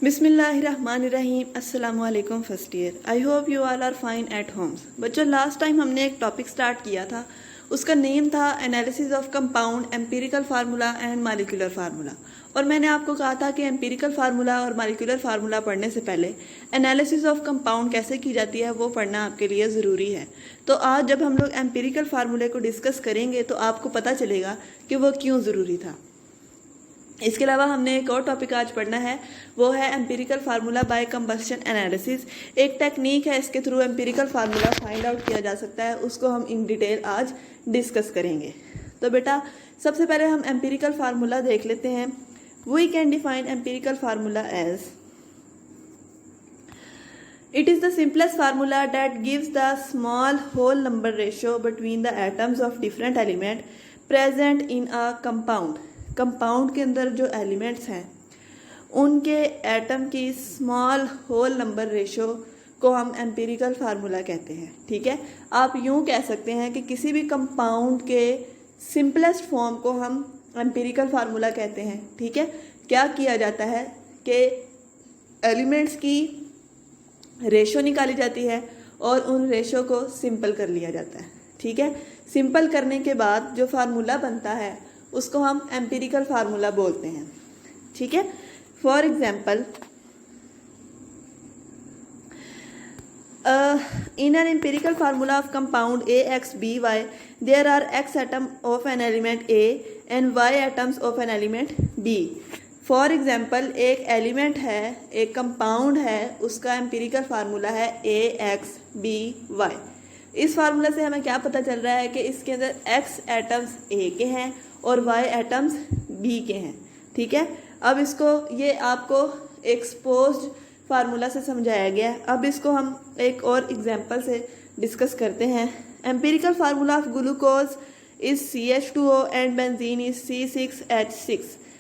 बिस्मिल्लाहिर्रहमानिर्रहीम अस्सलाम वालेकुम first year. I hope you all are fine at homes. बच्चों, लास्ट टाइम हमने एक टॉपिक स्टार्ट किया था, उसका नेम था analysis of compound, empirical formula and molecular formula. और मैंने आपको कहा था कि एम्पिरिकल फार्मूला और मॉलिक्यूलर फार्मूला पढ़ने से पहले एनालिसिस ऑफ कंपाउंड कैसे की जाती है वो पढ़ना आपके लिए ज़रूरी है। तो आज जब हम लोग एम्पिरिकल फार्मूले को डिस्कस करेंगे तो आपको पता चलेगा कि वो क्यों ज़रूरी था। इसके अलावा हमने एक और टॉपिक आज पढ़ना है, वो है empirical formula by combustion analysis. एक टेक्निक है, इसके through empirical formula find out किया जा सकता है, उसको हम इन डिटेल आज डिस्कस करेंगे। तो बेटा, सबसे पहले हम एम्पिरिकल फार्मूला देख लेते हैं। We can define empirical formula as it is the simplest formula that gives the small whole number ratio between the atoms of different element present in a compound. Compound के अंदर जो elements हैं उनके atom की small whole number ratio को हम empirical formula कहते हैं। ठीक है, आप यूं कह सकते हैं कि किसी भी कंपाउंड के सिंपलेस्ट फॉर्म को हम एम्पिरिकल फार्मूला कहते हैं। ठीक है, क्या किया जाता है कि एलिमेंट्स की रेशो निकाली जाती है और उन रेशो को सिंपल कर लिया जाता है। ठीक है, सिंपल करने के बाद जो फार्मूला बनता है उसको हम एम्पिरिकल फार्मूला बोलते हैं। ठीक है, for example in an empirical formula of compound A X B Y there are X atom of an element A and Y atoms of an element B। For example एक element है, एक compound है, उसका empirical formula है AXBY। इस formula से हमें क्या पता चल रहा है कि इसके अंदर X एटम्स A के हैं और Y एटम्स B के हैं। ठीक है, अब इसको ये आपको एक्सपोज्ड फार्मूला से समझाया गया है। अब इसको हम एक और एग्जांपल से डिस्कस करते हैं। Empirical formula of glucose is CH2O and benzene is C6H6।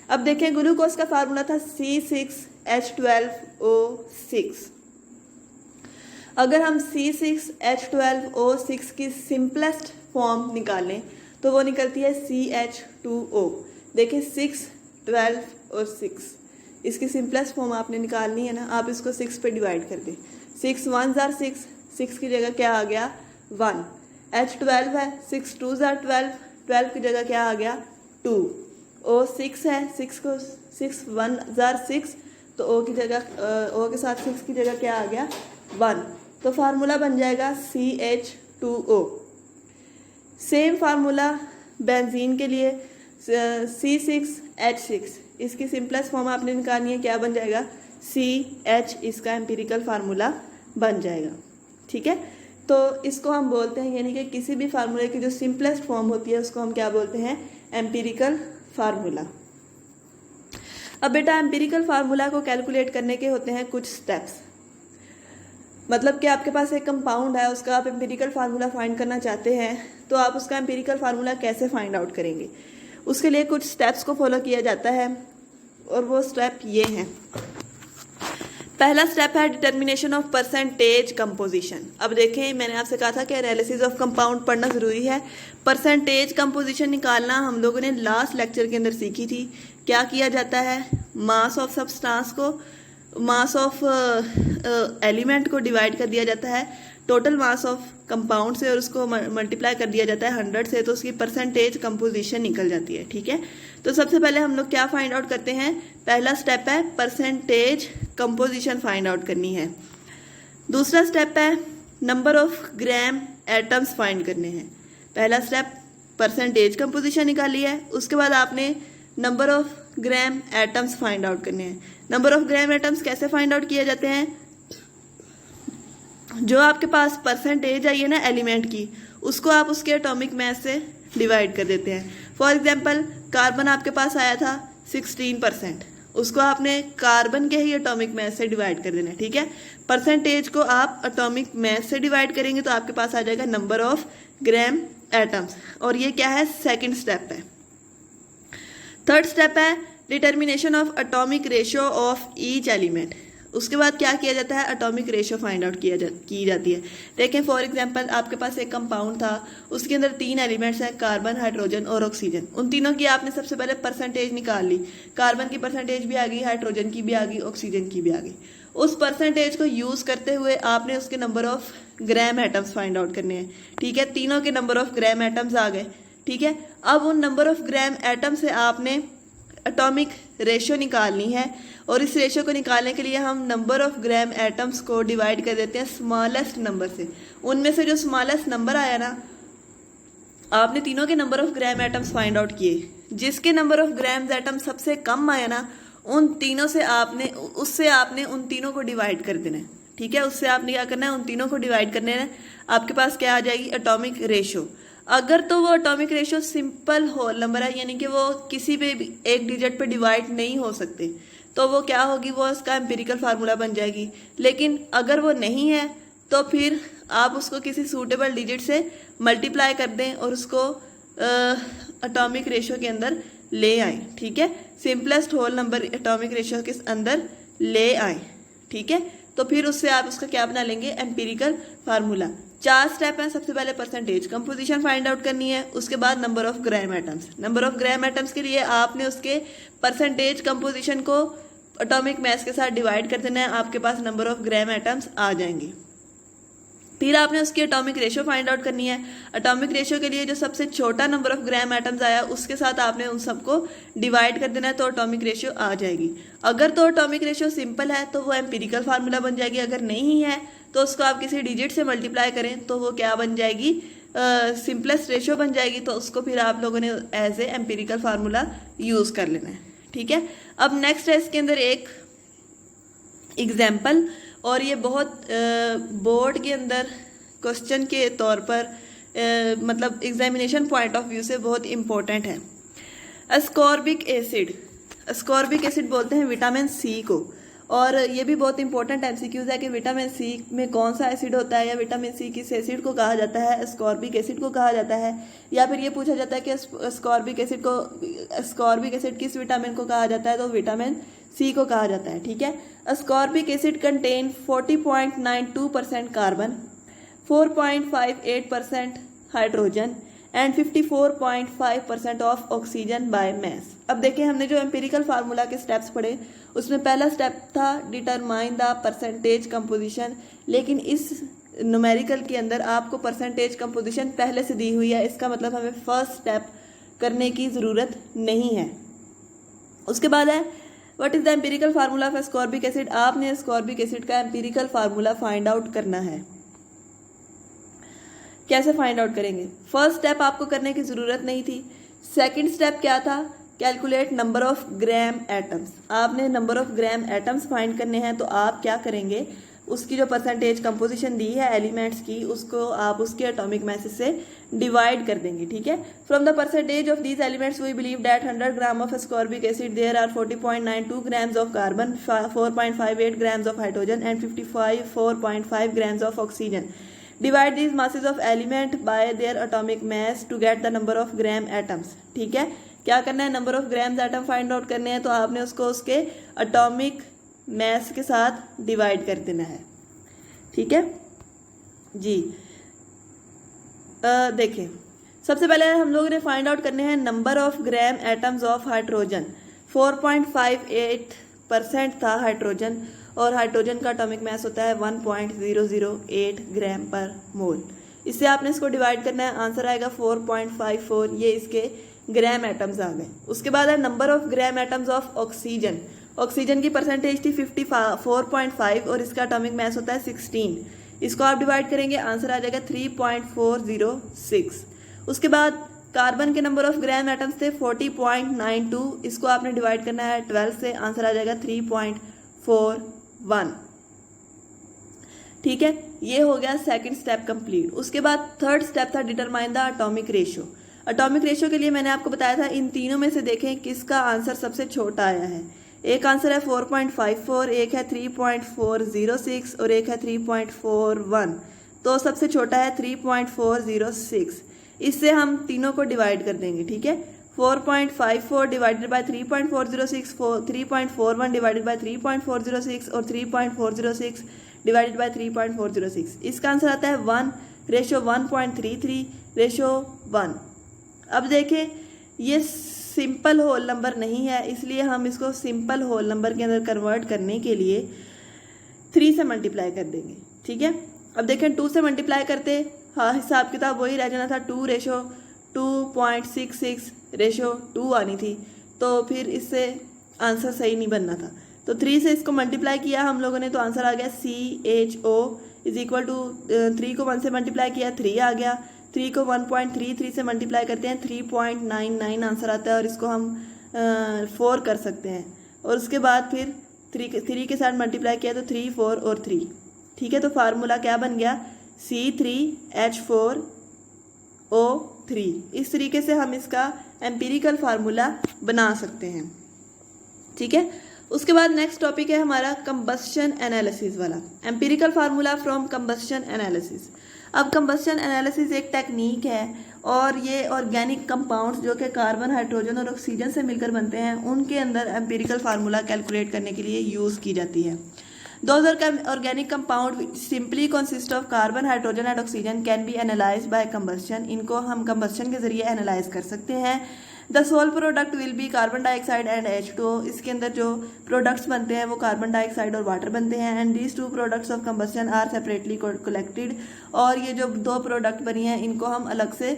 अब देखें, ग्लूकोज का फार्मूला था C6H12O6। अगर हम C6H12O6 की सिंपलेस्ट फॉर्म निकालें तो वो निकलती है CH2O। देखिए 6, 12 और 6, इसकी सिंपलेस्ट फॉर्म आपने निकालनी है ना, आप इसको 6 पे डिवाइड कर दें। 6 1s are 6, 6 की जगह क्या आ गया 1। H12 है, 6 2s are 12, 12 की जगह क्या आ गया 2। O6 है, 6 1s are 6, तो O की जगह O के साथ 6 की जगह क्या आ गया 1। तो फार्मूला बन जाएगा CH2O। सेम फार्मूला बेंजीन के लिए C6H6, इसकी सिंपलेस्ट फॉर्म आपने निकालनी है, क्या बन जाएगा CH, इसका एम्पिरिकल फार्मूला बन जाएगा। ठीक है, तो इसको हम बोलते हैं, यानी कि किसी भी फार्मूले की जो सिंपलेस्ट फॉर्म होती है उसको हम क्या बोलते हैं, एम्पिरिकल फार्मूला। अब बेटा, एम्पिरिकल फार्मूला को कैलकुलेट करने के होते हैं कुछ स्टेप्स। मतलब कि आपके पास एक कंपाउंड है, उसका आप एम्पिरिकल फार्मूला फाइंड करना चाहते हैं, तो आप उसका एम्पिरिकल फार्मूला कैसे फाइंड आउट करेंगे, उसके लिए कुछ स्टेप्स को फॉलो किया जाता है और वो स्टेप ये हैं। पहला स्टेप है डिटर्मिनेशन ऑफ परसेंटेज कंपोजिशन। अब देखें, मैंने आपसे कहा था कि एनालिसिस ऑफ कंपाउंड पढ़ना ज़रूरी है। परसेंटेज कंपोजिशन निकालना हम लोगों ने लास्ट लेक्चर के अंदर सीखी थी। क्या किया जाता है, मास ऑफ सब्सटेंस को मास ऑफ एलिमेंट को डिवाइड कर दिया जाता है टोटल मास ऑफ कंपाउंड से और उसको मल्टीप्लाई कर दिया जाता है 100 से, तो उसकी परसेंटेज कंपोजिशन निकल जाती है। ठीक है, तो सबसे पहले हम लोग क्या फाइंड आउट करते हैं, पहला स्टेप है परसेंटेज कंपोजिशन फाइंड आउट करनी है। दूसरा स्टेप है number of gram atoms find करने हैं। पहला स्टेप परसेंटेज कंपोजिशन निकाली है, उसके बाद आपने number of gram atoms find out करने हैं। नंबर ऑफ ग्राम एटम्स कैसे फाइंड आउट किए जाते हैं, जो आपके पास परसेंटेज आई है ना एलिमेंट की, उसको आप उसके एटॉमिक मास से डिवाइड कर देते हैं। फॉर एग्जांपल, कार्बन आपके पास आया था 16%, उसको आपने कार्बन के ही एटॉमिक मास से डिवाइड कर देना है। ठीक है, परसेंटेज को आप एटॉमिक मास से डिवाइड करेंगे तो आपके पास आ जाएगा नंबर ऑफ ग्राम एटम्स, और ये क्या है, सेकेंड स्टेप है। थर्ड स्टेप है determination of atomic ratio of each element. उसके बाद क्या किया जाता है, एटॉमिक रेशियो फाइंड आउट की जाती है। देखें फॉर एग्जांपल आपके पास एक कंपाउंड था, उसके अंदर 3 एलिमेंट्स हैं, कार्बन, हाइड्रोजन और ऑक्सीजन। उन तीनों की आपने सबसे पहले परसेंटेज निकाल ली, कार्बन की परसेंटेज भी आ गई, हाइड्रोजन की भी आ गई, ऑक्सीजन की भी आ गई। उस परसेंटेज को यूज करते हुए आपने उसके number of gram atoms find out करने हैं, ठीक है। तीनों के नंबर ऑफ ग्राम एटम्स आ गए, ठीक है। अब उन नंबर ऑफ ग्राम एटम से आपने एटॉमिक रेशियो निकालनी है, और इस रेशियो को निकालने के लिए हम नंबर ऑफ ग्राम एटम्स को डिवाइड कर देते हैं स्मॉलेस्ट नंबर से। उनमें से जो स्मॉलेस्ट नंबर आया ना, आपने तीनों के number of gram atoms find out किए, जिसके नंबर ऑफ ग्राम एटम सबसे कम आया ना, उन तीनों से आपने उन तीनों को डिवाइड कर देना है, ठीक है। उससे आपने क्या करना है, उन तीनों को डिवाइड करने हैं। आपके पास क्या आ जाएगी, एटॉमिक रेशियो। अगर तो वो atomic ratio simple whole number है, यानी कि वो किसी भी एक डिजिट पे डिवाइड नहीं हो सकते, तो वो क्या होगी, वो उसका एम्पिरिकल फार्मूला बन जाएगी। लेकिन अगर वो नहीं है तो फिर आप उसको किसी सूटेबल डिजिट से मल्टीप्लाई कर दें और उसको एटॉमिक रेशियो के अंदर ले आए, ठीक है। Simplest whole number atomic ratio के अंदर ले आए, ठीक है। तो फिर उससे आप उसका क्या बना लेंगे, एम्पिरिकल फार्मूला। 4 स्टेप हैं। सबसे पहले परसेंटेज कंपोजिशन फाइंड आउट करनी है, उसके बाद number of gram atoms. Number of gram atoms के लिए आपने उसके परसेंटेज कंपोजिशन को एटॉमिक मास के साथ डिवाइड कर देना है, आपके पास नंबर ऑफ ग्राम एटम्स आ जाएंगे। फिर आपने उसकी एटॉमिक रेशियो फाइंड आउट करनी है। एटॉमिक रेशियो के लिए जो सबसे छोटा नंबर ऑफ ग्राम एटम्स आया उसके साथ आपने उन सबको डिवाइड कर देना है, तो एटॉमिक रेशियो आ जाएगी। अगर तो एटॉमिक रेशियो सिंपल है तो वो एम्पिरिकल फार्मूला बन जाएगी, अगर नहीं है तो उसको आप किसी डिजिट से मल्टीप्लाई करें तो वो क्या बन जाएगी, सिंपलेस्ट रेशियो बन जाएगी। तो उसको फिर आप लोगों ने as a empirical formula use कर लेना है, ठीक है। अब नेक्स्ट है इसके अंदर एक एग्जाम्पल, और ये बहुत बोर्ड के अंदर क्वेश्चन के तौर पर मतलब एग्जामिनेशन पॉइंट ऑफ व्यू से बहुत इंपॉर्टेंट है। अस्कॉर्बिक एसिड, अस्कॉर्बिक एसिड बोलते हैं विटामिन सी को, और ये भी बहुत इंपॉर्टेंट एमसीक्यूज है कि विटामिन सी में कौन सा एसिड होता है, या विटामिन सी किस एसिड को कहा जाता है, अस्कॉर्बिक एसिड को कहा जाता है, या फिर ये पूछा जाता है कि अस्कॉर्बिक एसिड किस विटामिन को कहा जाता है, तो विटामिन सी को कहा जाता है, ठीक है। Ascorbic acid contain 40.92% carbon, 4.58% hydrogen and 54.5% of oxygen by mass. अब देखिए हमने जो एम्पिरिकल फार्मूला के स्टेप्स पढ़े उसमें पहला स्टेप था डिटरमाइन द परसेंटेज कंपोजिशन, लेकिन इस न्यूमेरिकल के अंदर आपको परसेंटेज कंपोजिशन पहले से दी हुई है, इसका मतलब हमें फर्स्ट स्टेप करने की ज़रूरत नहीं है। उसके बाद है what is the empirical formula of ascorbic acid. आपने एस्कॉर्बिक एसिड का एम्पिरिकल फार्मूला फाइंड आउट करना है। कैसे फाइंड आउट करेंगे, फर्स्ट स्टेप आपको करने की जरूरत नहीं थी। सेकंड स्टेप क्या था, calculate number of gram atoms. आपने number of gram atoms find करने हैं, तो आप क्या करेंगे, उसकी जो परसेंटेज कंपोजिशन दी है एलिमेंट्स की, उसको आप उसके एटॉमिक मास से डिवाइड कर देंगे, ठीक है। From the percentage of these elements we believe that 100 gram of ascorbic acid there are 40.92 grams of carbon, 4.58 grams of hydrogen and 4.5 grams of oxygen. Divide these masses of element by their atomic mass to get the number of gram atoms, ठीक है। क्या करना है, number of grams atom find out करने हैं, तो आपने उसको उसके एटॉमिक मास के साथ डिवाइड कर देना है, ठीक है जी। देखिए सबसे पहले हम लोगों ने फाइंड आउट करने हैं number of gram atoms of hydrogen. 4.58% था हाइड्रोजन, और हाइड्रोजन का एटॉमिक मास होता है 1.008 ग्राम पर मोल। इससे आपने इसको डिवाइड करना है, आंसर आएगा 4.54, ये इसके ग्राम एटम्स आ गए। उसके बाद है number of gram atoms of oxygen. Oxygen की परसेंटेज थी 54.5 और इसका एटॉमिक मास होता है 16। इसको आप डिवाइड करेंगे, आंसर आ जाएगा 3.406। उसके बाद कार्बन के नंबर ऑफ ग्राम एटम्स थे 40.92, इसको आपने डिवाइड करना है 12 से, आंसर आ जाएगा 3.41, ठीक है। ये हो गया सेकंड स्टेप कंप्लीट। उसके बाद थर्ड स्टेप था determine the atomic ratio. Atomic ratio के लिए मैंने आपको बताया था इन तीनों में से देखें किसका आंसर सबसे छोटा आया है। एक आंसर है 4.54, एक है 3.406 और एक है 3.41। तो सबसे छोटा है 3.406। इससे हम तीनों को डिवाइड कर देंगे, ठीक है। 4.54 डिवाइडेड बाय 3.406, 3.41 डिवाइडेड बाय 3.406 और 3.406 डिवाइडेड बाय 3.406। इसका आंसर आता है 1:1.33:1। अब देखें ये सिंपल होल नंबर नहीं है, इसलिए हम इसको सिंपल होल नंबर के अंदर कन्वर्ट करने के लिए 3 से मल्टीप्लाई कर देंगे। ठीक है, अब देखें 2 से मल्टीप्लाई करते, हाँ हिसाब किताब वही रह जाना था, 2:2.66:2 आनी थी, तो फिर इससे आंसर सही नहीं बनना था। तो 3 से इसको मल्टीप्लाई किया हम लोगों ने, तो आंसर आ गया CHO इज इक्वल टू 3 को 1 से मल्टीप्लाई किया 3 आ गया, 3 को 1.33 से मल्टीप्लाई करते हैं 3.99 आंसर आता है, और इसको हम 4 कर सकते हैं, और उसके बाद फिर 3 के साथ मल्टीप्लाई किया तो 3, 4 और 3। ठीक है, तो फार्मूला क्या बन गया C3H4O3। इस तरीके से हम इसका एम्पिरिकल फार्मूला बना सकते हैं। ठीक है, उसके बाद नेक्स्ट टॉपिक है हमारा कंबस्शन एनालिसिस वाला, empirical formula from combustion analysis. अब कंबस्शन एनालिसिस एक टेक्निक है, और ये ऑर्गेनिक कंपाउंड्स जो कि कार्बन, हाइड्रोजन और ऑक्सीजन से मिलकर बनते हैं, उनके अंदर एम्पिरिकल फार्मूला कैलकुलेट करने के लिए यूज़ की जाती है। Those organic compound which simply consist of carbon, hydrogen and oxygen can be analyzed by combustion। इनको हम combustion के जरिए एनालाइज कर सकते हैं। The sole product will be carbon dioxide and H2O। इसके अंदर जो प्रोडक्ट्स बनते हैं वो कार्बन डाइऑक्साइड और वाटर बनते हैं। And these 2 products of combustion are separately collected। और ये जो 2 प्रोडक्ट बनी हैं इनको हम अलग से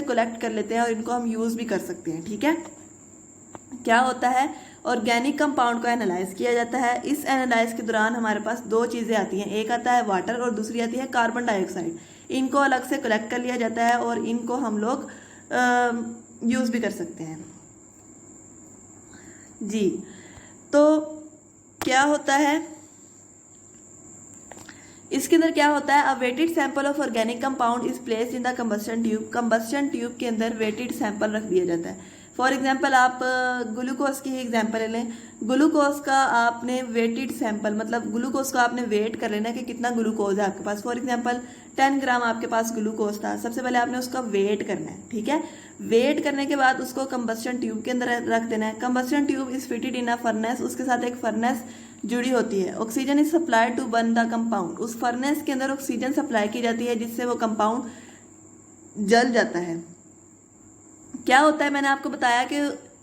कलेक्ट कर लेते हैं, और इनको हम यूज़ भी कर सकते हैं। ठीक है, क्या होता है, ऑर्गेनिक कंपाउंड को एनालाइज किया जाता है। इस एनालाइज के दौरान हमारे पास 2 चीज़ें आती हैं, एक आता है वाटर और दूसरी आती है कार्बन डाइऑक्साइड। इनको अलग से कलेक्ट कर लिया जाता है, और इनको हम लोग यूज़ भी कर सकते हैं। जी, तो क्या होता है इसके अंदर, क्या होता है, a weighted sample of organic compound is placed in the combustion tube. Combustion tube के अंदर वेटेड सैंपल रख दिया जाता है। फॉर एग्जाम्पल आप ग्लूकोज की ही एग्जाम्पल लें, ग्लूकोज का आपने वेटेड सैंपल, मतलब ग्लूकोज का आपने वेट कर लेना कि कितना ग्लूकोज है आपके पास। फॉर एग्जाम्पल 10 ग्राम आपके पास ग्लूकोज था, सबसे पहले आपने उसका वेट करना है। ठीक है, वेट करने के बाद उसको कंबस्शन ट्यूब के अंदर रख देना है। Combustion tube is fitted in a furnace, उसके साथ एक फर्नेस जुड़ी होती है। Oxygen is supplied to burn the compound. उस फर्नेस के अंदर ऑक्सीजन सप्लाई की जाती है, जिससे वो कंपाउंड जल जाता है। क्या होता है, मैंने आपको बताया कि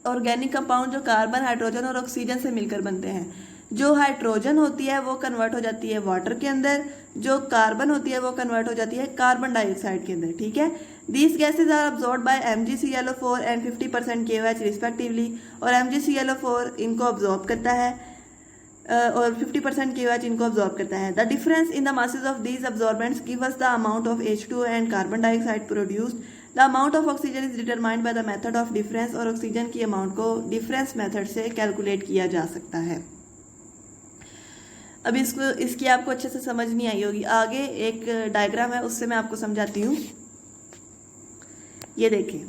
ऑर्गेनिक कंपाउंड जो कार्बन, हाइड्रोजन और ऑक्सीजन से मिलकर बनते हैं। जो हाइड्रोजन होती है वो कन्वर्ट हो जाती है वाटर के अंदर, जो कार्बन होती है वो कन्वर्ट हो जाती है कार्बन डाइऑक्साइड के अंदर। ठीक है, these gases are absorb by MgClO4 and 50% KOH respectively. और MgClO4 इनको अब्जॉर्ब करता है और 50% KOH इनको अब्जॉर्ब करता है। The difference in the masses of these absorbents give us the amount of H2O and carbon dioxide produced. The amount of oxygen is determined by the method of difference. और oxygen की amount को difference method से calculate किया जा सकता है। अब इसकी आपको अच्छे से समझ नहीं आई होगी, आगे एक डायग्राम है उससे मैं आपको समझाती हूँ। ये देखिए,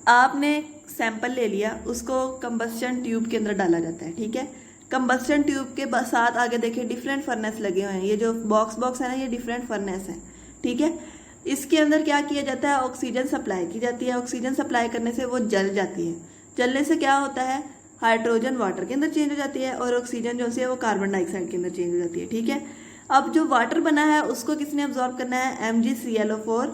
आपने सैंपल ले लिया, उसको कंबस्शन ट्यूब के अंदर डाला जाता है। ठीक है, कंबस्शन ट्यूब के साथ आगे देखिए डिफरेंट फर्नेस लगे हुए हैं। ये जो बॉक्स है ना, ये डिफरेंट फर्नेस है। ठीक है, इसके अंदर क्या किया जाता है, ऑक्सीजन सप्लाई की जाती है। ऑक्सीजन सप्लाई करने से वो जल जाती है। जलने से क्या होता है, हाइड्रोजन वाटर के अंदर चेंज हो जाती है, और ऑक्सीजन जो है वो कार्बन डाइऑक्साइड के अंदर चेंज हो जाती है। ठीक है, अब जो वाटर बना है उसको किसने अब्जॉर्ब करना है, MgClO4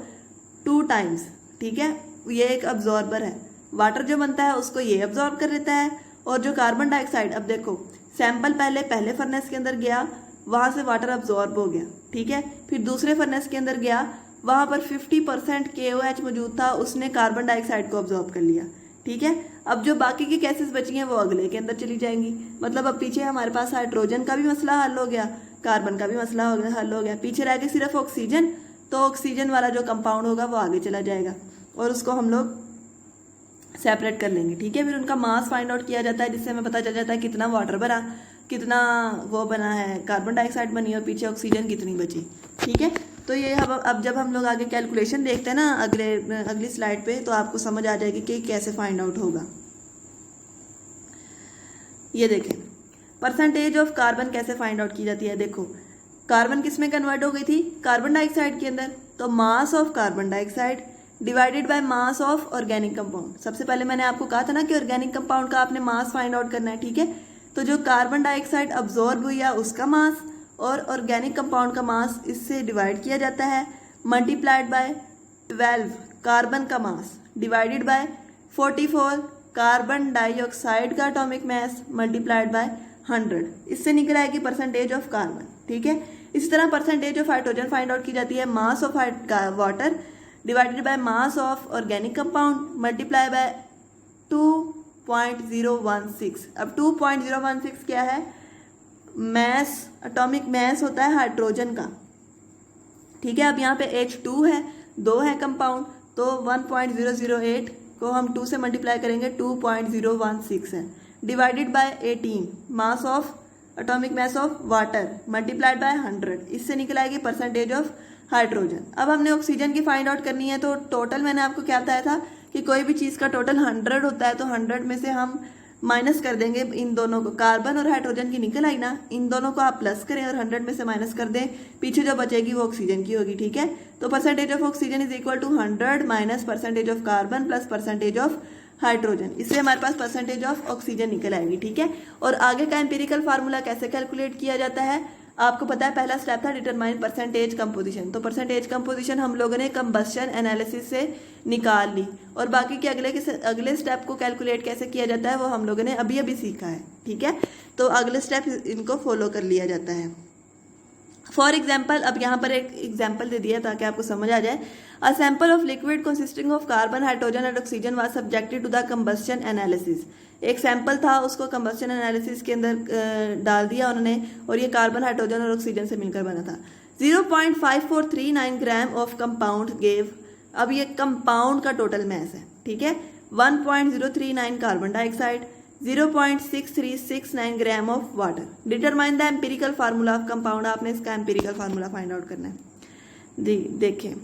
2 टाइम्स। ठीक है, ये एक अब्जॉर्बर है। वाटर जो बनता है उसको ये अब्जॉर्ब कर लेता है, और जो कार्बन डाइऑक्साइड, अब देखो सैंपल पहले फर्नेस के अंदर गया, वहां से वाटर अब्जॉर्ब हो गया। ठीक है, फिर दूसरे फर्नेस के अंदर गया, वहां पर 50% KOH मौजूद था, उसने कार्बन डाइऑक्साइड को अब्जॉर्ब कर लिया। ठीक है, अब जो बाकी की गैसेस बची हैं वो अगले के अंदर चली जाएंगी। मतलब अब पीछे हमारे पास हाइड्रोजन का भी मसला हल हो गया, कार्बन का भी मसला हल हो गया, पीछे रह गया सिर्फ ऑक्सीजन। तो ऑक्सीजन वाला जो कंपाउंड होगा वो आगे चला जाएगा, और उसको हम लोग सेपरेट कर लेंगे। ठीक है, फिर उनका मास फाइंड आउट किया जाता है, जिससे हमें पता चल जाता है कितना वाटर बना, कितना वो बना है, कार्बन डाइऑक्साइड बनी, और पीछे ऑक्सीजन कितनी बची। ठीक है, तो ये अब जब हम लोग आगे कैलकुलेशन देखते हैं ना अगली स्लाइड पे, तो आपको समझ आ जाएगी कि कैसे फाइंड आउट होगा। ये देखें, परसेंटेज ऑफ कार्बन कैसे फाइंड आउट की जाती है। देखो, कार्बन किस में कन्वर्ट हो गई थी, कार्बन डाइऑक्साइड के अंदर। तो mass of carbon dioxide divided by mass of organic compound. सबसे पहले मैंने आपको कहा था ना कि ऑर्गेनिक कंपाउंड का आपने मास फाइंड आउट करना है, ठीक है। तो जो कार्बन डाइऑक्साइड अब्जॉर्ब हुई है उसका मास और ऑर्गेनिक कंपाउंड का मास इससे डिवाइड किया जाता है, मल्टीप्लाइड बाय 12 कार्बन का mass divided by 44 carbon dioxide का एटॉमिक मास मल्टीप्लाइड बाय 100। इससे निकल आएगी परसेंटेज ऑफ कार्बन, ठीक है। इसी तरह percentage of hydrogen find out की जाती है, mass of water divided by mass of organic compound multiply by 2.016। अब 2.016 क्या है? मैस, एटॉमिक मैस होता है हाइड्रोजन का, ठीक है। अब यहाँ पे H2 है, 2 है कंपाउंड, तो 1.008 को हम 2 से मल्टीप्लाई करेंगे, 2.016 है, divided by 18 mass of atomic mass of water multiplied by 100। इससे निकल आएगी परसेंटेज ऑफ हाइड्रोजन। अब हमने ऑक्सीजन की फाइंड आउट करनी है, तो टोटल मैंने आपको क्या बताया था कि कोई भी चीज़ का टोटल 100 होता है, तो 100 में से हम माइनस कर देंगे इन दोनों को, कार्बन और हाइड्रोजन की निकल आई ना, इन दोनों को आप प्लस करें और 100 में से माइनस कर दें, पीछे जो बचेगी वो ऑक्सीजन की होगी, ठीक है। तो percentage of oxygen is equal to 100 minus percentage of carbon plus percentage of hydrogen. इससे हमारे पास परसेंटेज ऑफ ऑक्सीजन निकल आएगी, ठीक है। और आगे का एम्पिरिकल फार्मूला कैसे कैलकुलेट किया जाता है आपको पता है, पहला स्टेप था डिटरमाइन परसेंटेज कंपोजिशन। तो परसेंटेज कंपोजिशन हम लोगों ने कंबस्शन एनालिसिस से निकाल ली, और बाकी के अगले स्टेप को कैलकुलेट कैसे किया जाता है वो हम लोगों ने अभी अभी सीखा है, ठीक है। तो अगले स्टेप इनको फॉलो कर लिया जाता है। फॉर एग्जाम्पल, अब यहाँ पर एक एग्जाम्पल दे दिया ताकि आपको समझ आ जाए। A sample of liquid consisting of carbon hydrogen and oxygen was subjected to the combustion analysis. एक सैंपल था, उसको कंबस्शन एनालिसिस के अंदर डाल दिया उन्होंने, और ये कार्बन हाइड्रोजन और ऑक्सीजन से मिलकर बना था। 0.5439 ग्राम ऑफ कंपाउंड गेव, अब ये कंपाउंड का टोटल मैस है, ठीक है। 1.039 carbon dioxide, 0.6369 gram of water. Determine the empirical formula of compound, आपने इसका एम्पिरिकल फार्मूला फाइंड आउट करना है। देखें,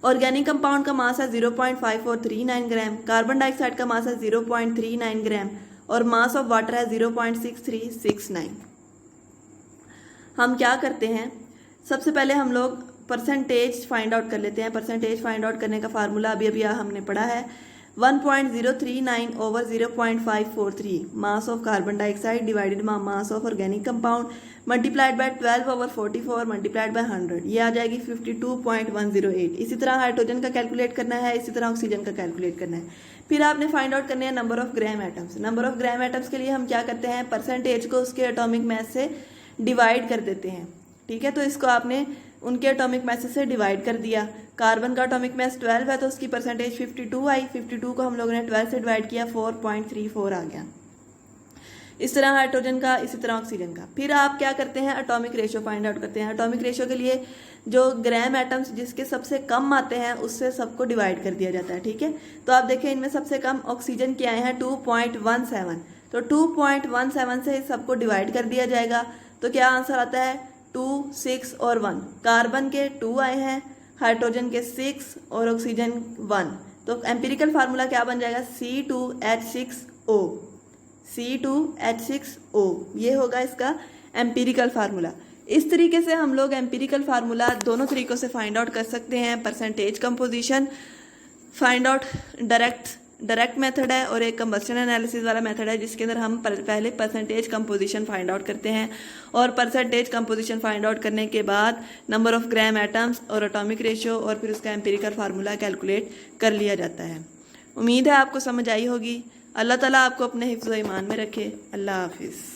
ऑर्गेनिक कंपाउंड का मास है 0.5439 ग्राम, कार्बन डाइऑक्साइड का मास है 0.39 ग्राम और मास ऑफ वाटर है 0.6369। हम क्या करते हैं, सबसे पहले हम लोग परसेंटेज फाइंड आउट कर लेते हैं। परसेंटेज फाइंड आउट करने का फार्मूला अभी अभी हमने पढ़ा है, 1.039 over 0.543 mass of carbon dioxide divided mass of organic compound multiplied by 12 over 44 multiplied by 100, ये आ जाएगी 52.108। इसी तरह हाइड्रोजन का कैलकुलेट करना है, इसी तरह ऑक्सीजन का कैलकुलेट करना है। फिर आपने फाइंड आउट करने हैं number of gram atoms. Number of gram atoms के लिए हम क्या करते हैं, परसेंटेज को उसके एटॉमिक मास से डिवाइड कर देते हैं, ठीक है। तो इसको आपने उनके एटॉमिक मास से डिवाइड कर दिया। कार्बन का एटॉमिक मास 12 है तो उसकी परसेंटेज 52 आई, 52 को हम लोगों ने 12 से डिवाइड किया, 4.34 आ गया। इस तरह हाइड्रोजन का, इसी तरह ऑक्सीजन का। फिर आप क्या करते हैं, एटॉमिक रेशियो फाइंड आउट करते हैं। एटॉमिक रेशियो के लिए जो ग्राम एटम्स जिसके सबसे कम आते हैं उससे सबको डिवाइड कर दिया जाता है, ठीक है। तो आप देखें, इनमें सबसे कम ऑक्सीजन के आए हैं 2.17, तो 2.17 से सबको डिवाइड कर दिया जाएगा। तो क्या आंसर आता है, 2, 6 और 1। कार्बन के 2 आए हैं, हाइड्रोजन के 6 और ऑक्सीजन 1। तो एम्पिरिकल फार्मूला क्या बन जाएगा, C2H6O, C2H6O, ये होगा इसका एम्पिरिकल फार्मूला। इस तरीके से हम लोग एम्पिरिकल फार्मूला दोनों तरीकों से फाइंड आउट कर सकते हैं। Percentage composition find out direct method है, और एक कंबस्शन एनालिसिस वाला मेथड है जिसके अंदर हम पहले परसेंटेज कंपोजिशन फाइंड आउट करते हैं, और परसेंटेज कंपोजिशन फाइंड आउट करने के बाद नंबर ऑफ ग्राम एटम्स और एटॉमिक रेशियो और फिर उसका एम्पिरिकल फार्मूला कैलकुलेट कर लिया जाता है। उम्मीद है आपको समझ आई होगी। अल्लाह ताला आपको अपने हिफ्ज़ व ईमान में रखे। अल्लाह हाफिज़।